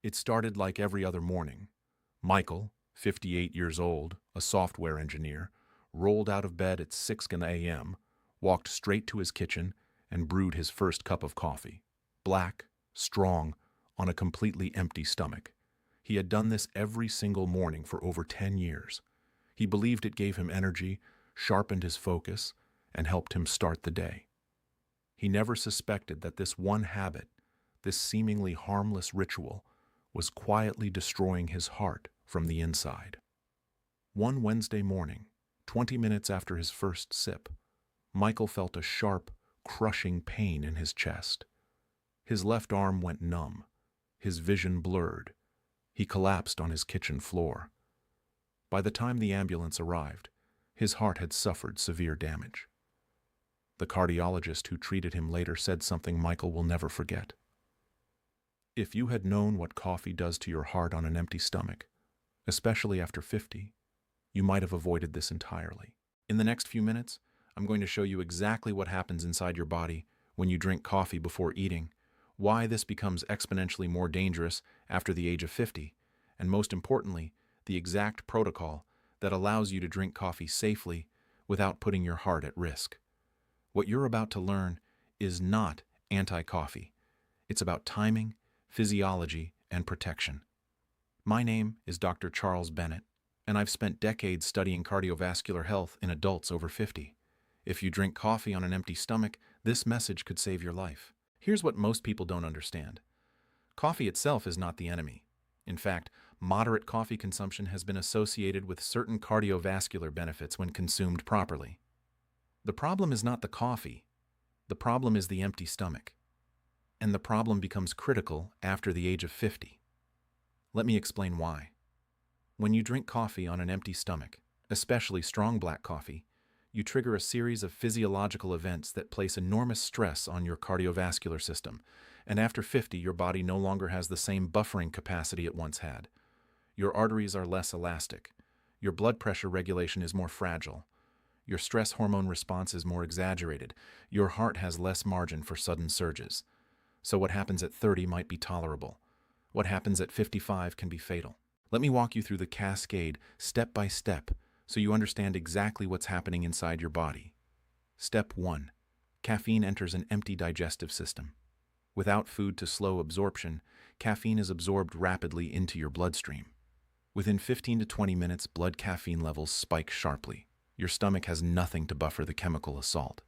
It started like every other morning. Michael, 58 years old, a software engineer, rolled out of bed at 6 a.m., walked straight to his kitchen, and brewed his first cup of coffee. Black, strong, on a completely empty stomach. He had done this every single morning for over 10 years. He believed it gave him energy, sharpened his focus, and helped him start the day. He never suspected that this one habit, this seemingly harmless ritual, was quietly destroying his heart from the inside. One Wednesday morning, 20 minutes after his first sip, Michael felt a sharp, crushing pain in his chest. His left arm went numb, his vision blurred. He collapsed on his kitchen floor. By the time the ambulance arrived, his heart had suffered severe damage. The cardiologist who treated him later said something Michael will never forget. If you had known what coffee does to your heart on an empty stomach, especially after 50, you might have avoided this entirely. In the next few minutes, I'm going to show you exactly what happens inside your body when you drink coffee before eating, why this becomes exponentially more dangerous after the age of 50, and most importantly, the exact protocol that allows you to drink coffee safely without putting your heart at risk. What you're about to learn is not anti-coffee. It's about timing, physiology, and protection. My name is Dr. Charles Bennett, and I've spent decades studying cardiovascular health in adults over 50. If you drink coffee on an empty stomach, this message could save your life. Here's what most people don't understand. Coffee itself is not the enemy. In fact, moderate coffee consumption has been associated with certain cardiovascular benefits when consumed properly. The problem is not the coffee. The problem is the empty stomach. And the problem becomes critical after the age of 50. Let me explain why. When you drink coffee on an empty stomach, especially strong black coffee, you trigger a series of physiological events that place enormous stress on your cardiovascular system, and after 50, your body no longer has the same buffering capacity it once had. Your arteries are less elastic, your blood pressure regulation is more fragile, your stress hormone response is more exaggerated, your heart has less margin for sudden surges. So what happens at 30 might be tolerable. What happens at 55 can be fatal. Let me walk you through the cascade step by step so you understand exactly what's happening inside your body. Step 1. Caffeine enters an empty digestive system. Without food to slow absorption, caffeine is absorbed rapidly into your bloodstream. Within 15 to 20 minutes, blood caffeine levels spike sharply. Your stomach has nothing to buffer the chemical assault.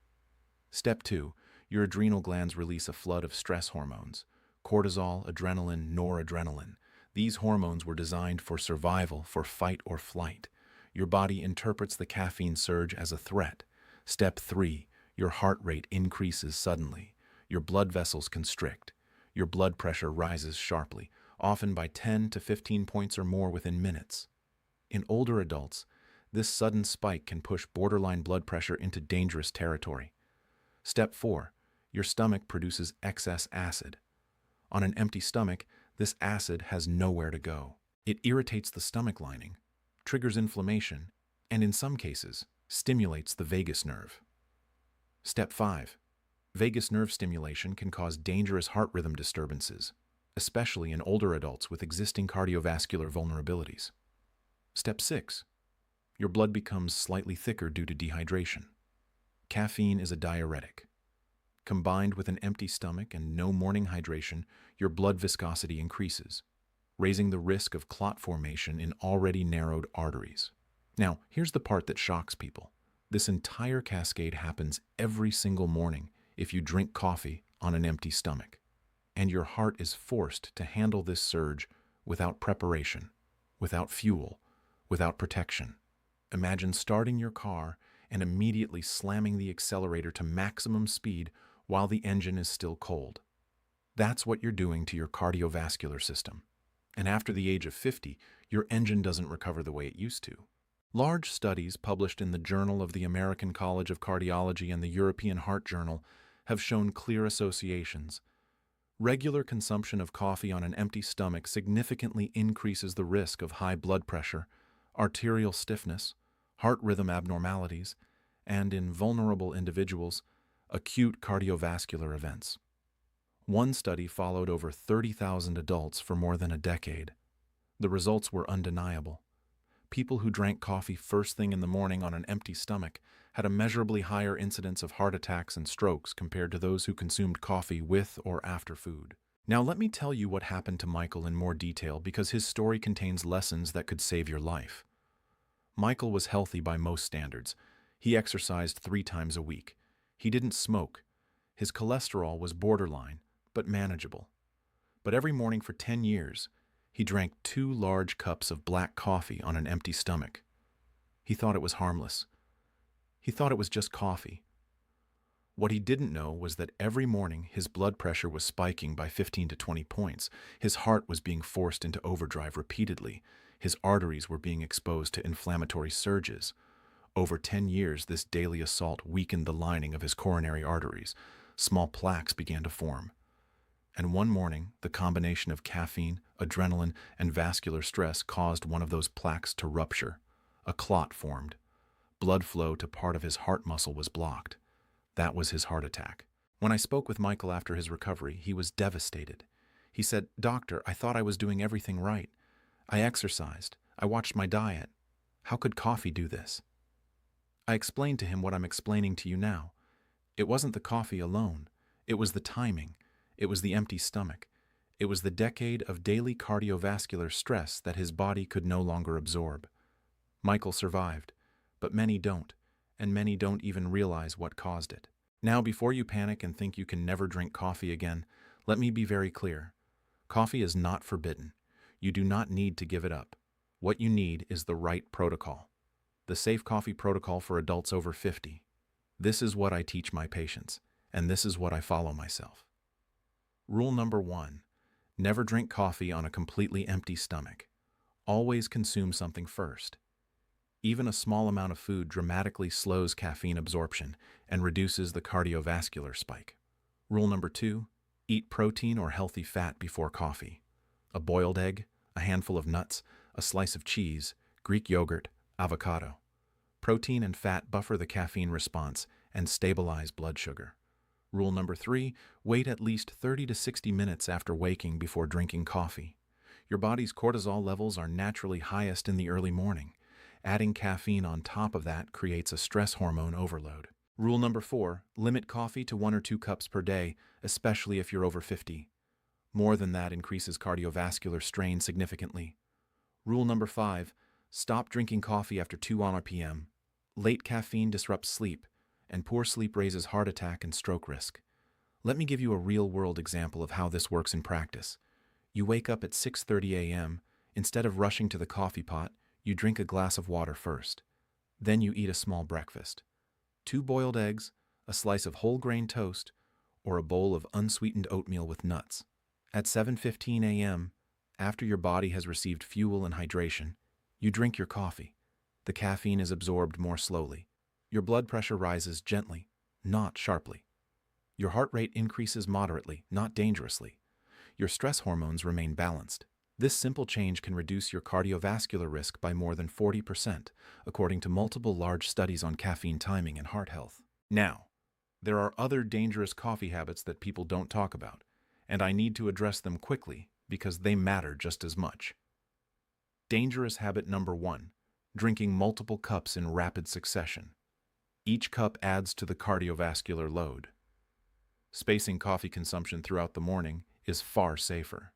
Step 2. Your adrenal glands release a flood of stress hormones: cortisol, adrenaline, noradrenaline. These hormones were designed for survival, for fight or flight. Your body interprets the caffeine surge as a threat. Step 3. Your heart rate increases suddenly. Your blood vessels constrict. Your blood pressure rises sharply, often by 10 to 15 points or more within minutes. In older adults, this sudden spike can push borderline blood pressure into dangerous territory. Step 4. Your stomach produces excess acid. On an empty stomach, this acid has nowhere to go. It irritates the stomach lining, triggers inflammation, and in some cases, stimulates the vagus nerve. Step 5. Vagus nerve stimulation can cause dangerous heart rhythm disturbances, especially in older adults with existing cardiovascular vulnerabilities. Step 6. Your blood becomes slightly thicker due to dehydration. Caffeine is a diuretic. Combined with an empty stomach and no morning hydration, your blood viscosity increases, raising the risk of clot formation in already narrowed arteries. Now, here's the part that shocks people. This entire cascade happens every single morning if you drink coffee on an empty stomach. And your heart is forced to handle this surge without preparation, without fuel, without protection. Imagine starting your car and immediately slamming the accelerator to maximum speed while the engine is still cold. That's what you're doing to your cardiovascular system. And after the age of 50, your engine doesn't recover the way it used to. Large studies published in the Journal of the American College of Cardiology and the European Heart Journal have shown clear associations. Regular consumption of coffee on an empty stomach significantly increases the risk of high blood pressure, arterial stiffness, heart rhythm abnormalities, and in vulnerable individuals, acute cardiovascular events. One study followed over 30,000 adults for more than a decade. The results were undeniable. People who drank coffee first thing in the morning on an empty stomach had a measurably higher incidence of heart attacks and strokes compared to those who consumed coffee with or after food. Now let me tell you what happened to Michael in more detail because his story contains lessons that could save your life. Michael was healthy by most standards. He exercised 3 times a week. He didn't smoke. His cholesterol was borderline, but manageable. But every morning for 10 years, he drank 2 large cups of black coffee on an empty stomach. He thought it was harmless. He thought it was just coffee. What he didn't know was that every morning his blood pressure was spiking by 15 to 20 points. His heart was being forced into overdrive repeatedly. His arteries were being exposed to inflammatory surges. Over 10 years, this daily assault weakened the lining of his coronary arteries. Small plaques began to form. And one morning, the combination of caffeine, adrenaline, and vascular stress caused one of those plaques to rupture. A clot formed. Blood flow to part of his heart muscle was blocked. That was his heart attack. When I spoke with Michael after his recovery, he was devastated. He said, "Doctor, I thought I was doing everything right. I exercised. I watched my diet. How could coffee do this?" I explained to him what I'm explaining to you now. It wasn't the coffee alone. It was the timing. It was the empty stomach. It was the decade of daily cardiovascular stress that his body could no longer absorb. Michael survived, but many don't, and many don't even realize what caused it. Now, before you panic and think you can never drink coffee again, let me be very clear. Coffee is not forbidden. You do not need to give it up. What you need is the right protocol. The Safe Coffee Protocol for adults over 50. This is what I teach my patients, and this is what I follow myself. Rule number 1. Never drink coffee on a completely empty stomach. Always consume something first. Even a small amount of food dramatically slows caffeine absorption and reduces the cardiovascular spike. Rule number 2. Eat protein or healthy fat before coffee. A boiled egg, a handful of nuts, a slice of cheese, Greek yogurt, avocado. Protein and fat buffer the caffeine response and stabilize blood sugar. Rule number 3, wait at least 30 to 60 minutes after waking before drinking coffee. Your body's cortisol levels are naturally highest in the early morning. Adding caffeine on top of that creates a stress hormone overload. Rule number 4, limit coffee to 1 or 2 cups per day, especially if you're over 50. More than that increases cardiovascular strain significantly. Rule number 5, stop drinking coffee after 2 p.m. Late caffeine disrupts sleep, and poor sleep raises heart attack and stroke risk. Let me give you a real-world example of how this works in practice. You wake up at 6:30 a.m. Instead of rushing to the coffee pot, you drink a glass of water first. Then you eat a small breakfast. 2 boiled eggs, a slice of whole grain toast, or a bowl of unsweetened oatmeal with nuts. At 7:15 a.m., after your body has received fuel and hydration, you drink your coffee. The caffeine is absorbed more slowly. Your blood pressure rises gently, not sharply. Your heart rate increases moderately, not dangerously. Your stress hormones remain balanced. This simple change can reduce your cardiovascular risk by more than 40%, according to multiple large studies on caffeine timing and heart health. Now, there are other dangerous coffee habits that people don't talk about, and I need to address them quickly because they matter just as much. Dangerous habit number 1, drinking multiple cups in rapid succession. Each cup adds to the cardiovascular load. Spacing coffee consumption throughout the morning is far safer.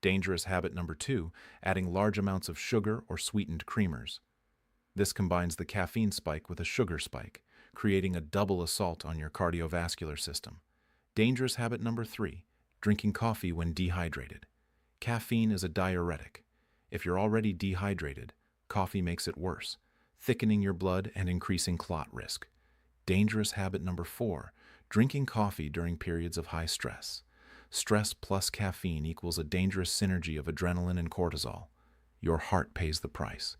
Dangerous habit number 2, adding large amounts of sugar or sweetened creamers. This combines the caffeine spike with a sugar spike, creating a double assault on your cardiovascular system. Dangerous habit number 3, drinking coffee when dehydrated. Caffeine is a diuretic. If you're already dehydrated, coffee makes it worse, thickening your blood and increasing clot risk. Dangerous habit number 4, drinking coffee during periods of high stress. Stress plus caffeine equals a dangerous synergy of adrenaline and cortisol. Your heart pays the price.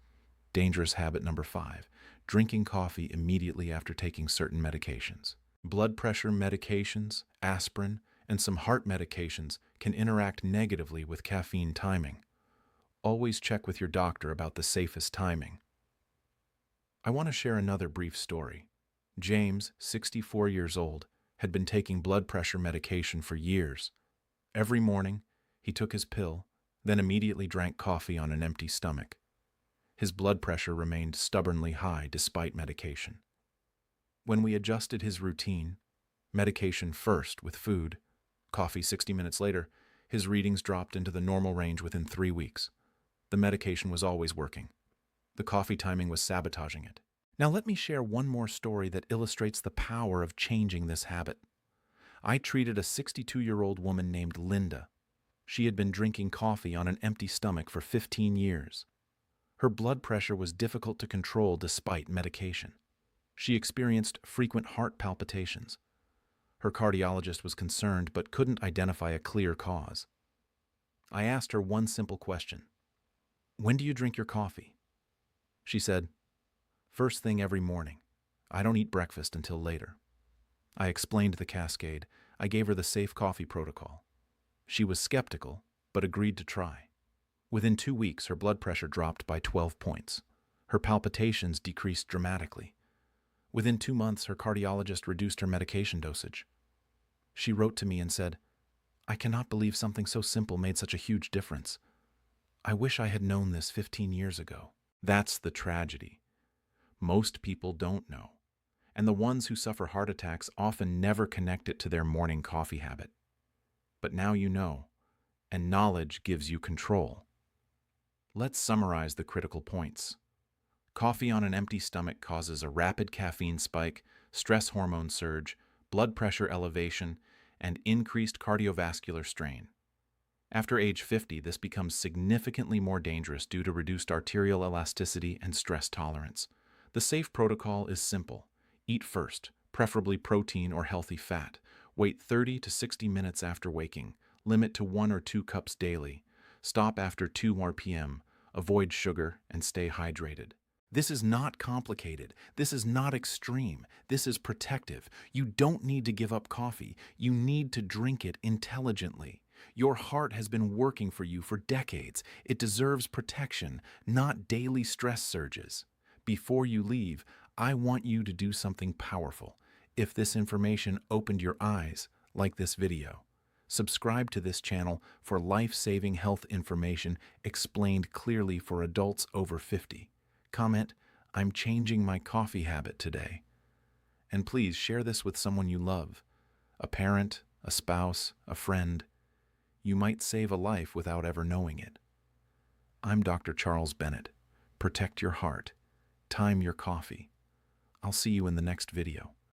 Dangerous habit number 5, drinking coffee immediately after taking certain medications. Blood pressure medications, aspirin, and some heart medications can interact negatively with caffeine timing. Always check with your doctor about the safest timing. I want to share another brief story. James, 64 years old, had been taking blood pressure medication for years. Every morning, he took his pill, then immediately drank coffee on an empty stomach. His blood pressure remained stubbornly high despite medication. When we adjusted his routine, medication first with food, coffee 60 minutes later, his readings dropped into the normal range within 3 weeks. The medication was always working. The coffee timing was sabotaging it. Now let me share one more story that illustrates the power of changing this habit. I treated a 62-year-old woman named Linda. She had been drinking coffee on an empty stomach for 15 years. Her blood pressure was difficult to control despite medication. She experienced frequent heart palpitations. Her cardiologist was concerned but couldn't identify a clear cause. I asked her one simple question. "When do you drink your coffee?" She said, "First thing every morning. I don't eat breakfast until later." I explained the cascade. I gave her the safe coffee protocol. She was skeptical, but agreed to try. Within 2 weeks, her blood pressure dropped by 12 points. Her palpitations decreased dramatically. Within 2 months, her cardiologist reduced her medication dosage. She wrote to me and said, "I cannot believe something so simple made such a huge difference. I wish I had known this 15 years ago." That's the tragedy. Most people don't know, and the ones who suffer heart attacks often never connect it to their morning coffee habit. But now you know, and knowledge gives you control. Let's summarize the critical points. Coffee on an empty stomach causes a rapid caffeine spike, stress hormone surge, blood pressure elevation, and increased cardiovascular strain. After age 50, this becomes significantly more dangerous due to reduced arterial elasticity and stress tolerance. The safe protocol is simple. Eat first, preferably protein or healthy fat. Wait 30 to 60 minutes after waking. Limit to 1 or 2 cups daily. Stop after 2 p.m. Avoid sugar and stay hydrated. This is not complicated. This is not extreme. This is protective. You don't need to give up coffee. You need to drink it intelligently. Your heart has been working for you for decades. It deserves protection, not daily stress surges. Before you leave, I want you to do something powerful. If this information opened your eyes, like this video, subscribe to this channel for life-saving health information explained clearly for adults over 50. Comment, "I'm changing my coffee habit today." And please share this with someone you love, a parent, a spouse, a friend. You might save a life without ever knowing it. I'm Dr. Charles Bennett. Protect your heart. Time your coffee. I'll see you in the next video.